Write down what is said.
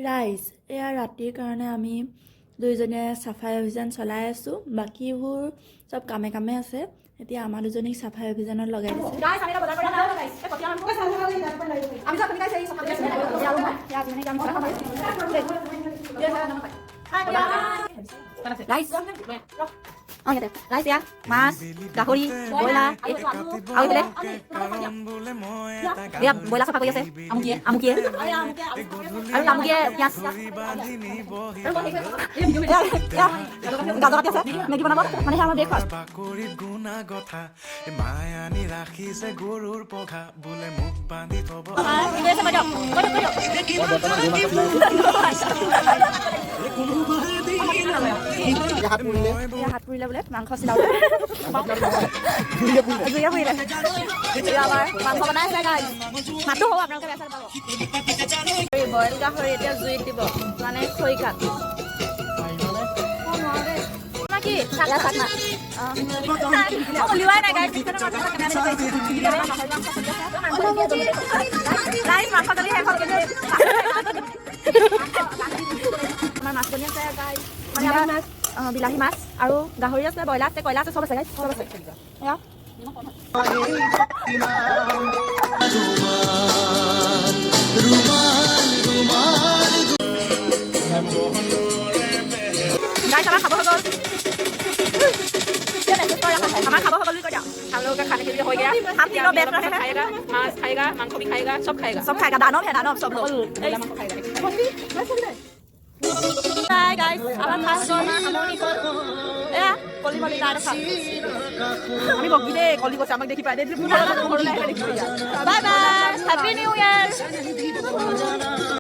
ৰাইজ এয়া ৰাতিৰ কাৰণে আমি দুইজনে চাফাই অভিযান চলাই আছোঁ বাকীবোৰ চব কামে কামে আছে এতিয়া আমাৰ দুজনীক চাফাই অভিযানত লগাই দিছে গাইস আমি বজাৰ কৰা নাই গাইস এই পতিয়া মানুহ আমি সব গাইস এই সকালে আৰু মই ইয়া মানে কাম কৰা হয় guys Oh ya deh, guys ya, Mas, Gahuri, Bola, aku deh. Ya, Bola siapa kau ya sih? Amukie. Ayo amukie, pias. Ya, enggak ada pias. Mau gimana bos? Mana yang mau dekor? Ini sama dok. হাত পুৰিলে বোলে মাংস চিলাওতে জুইয়া পুৰিলে আমাৰ মাংস বনাই আছে guys মাতো হ'ব আপোনালোকে বেচাৰ পাব বইল গাহৰি এতিয়া জুইত দিব মানে খৰিকাত কি চালা চাকনা উলিওৱাই নাই গাইজ মাংস যদি শেষ হ'ল কিন্তু আমাৰ মাছ বনি আছে গাইজ বিলাহী মাছ আৰু গাহৰি আছে ব্ৰইলাৰ আছে কয়লা আছে চব আছে গাইজ চব আছে এয়া गाइस हमारा खाबो हो गल हमारा खाबो हो गल कर दिया हम लोग का खाने के लिए हो गया हम तीनों बैठ रहे हैं खाएगा मांस खाएगा मांस भी खाएगा सब खाएगा दानव है दानव सब लोग मांस खाएगा हाय गाइस আমার খাস গল আমনি কল এ কলি বলি না খা আমি বকি দে কলি বসে আমাকে দেখি পাই দে পুরো ঘর লাগে দেখি bye bye happy new year